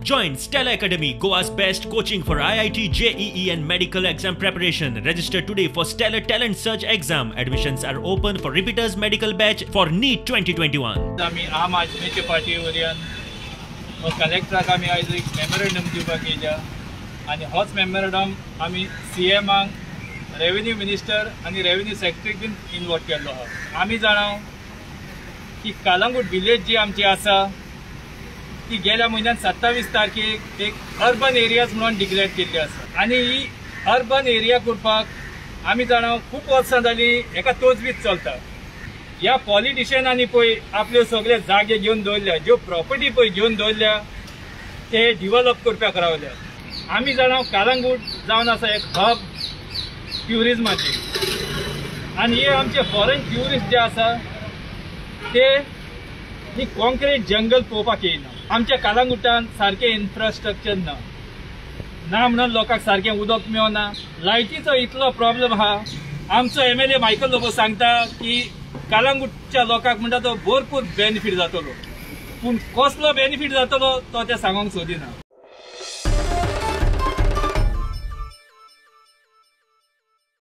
Join Stella Academy, Goa's best coaching for IIT, JEE and medical exam preparation. Register today for Stellar Talent Search exam. Admissions are open for repeaters medical batch for NEET 2021. आमी आम आदमीचे party वरयान कलेक्टराक आमी आयज एक memorandum दिवपाक येयल्या आनी होच memorandum आमी CMाक रेव्हेन्यू मिनिस्टर आनी रेव्हेन्यू सेक्रेटरीक बीन इनवॉल्व केल्लो आहा। आमी जाणाव की कालांगूट विलेज जी आमची आसा ती गेल्या म्हयन्यात 27 तारखेक एक अर्बन एरियाज म्हणून डिक्लेअर केल्ली आसा आनी ही अर्बन एरिया करपाक आमी जाणाव खूब वर्सां जालीं एका तोजवीज चलता। ह्या पॉलिटिशियनांनी पळय आपले सगळे जागे घेवन दवरल्या, ज्यो प्रॉपर्टी पळय घेवन दवरल्या ते डिवेलप करपाक रावल्या। आमी जाणाव कालांगूट जावन आसा एक हब ट्युरिजमाची आनी हे आमचे फॉरेन ट्युरिस्ट जे आसा ते ही कॉन्क्रीट जंगल पळोवपाक येयना। आमच्या कालांगुटान सारकें इन्फ्रास्ट्रक्चर ना म्हणून लोकांक सारकें उदक मेळना, लायटीचो इतलो प्रॉब्लेम आहा। आमचो MLA मायकल लोबो सांगता की कालांगूटच्या लोकांक म्हणटा तो भरपूर बेनिफीट जातलो, पूण कसलो बेनिफीट जातलो तो ते सांगूंक सोदिना।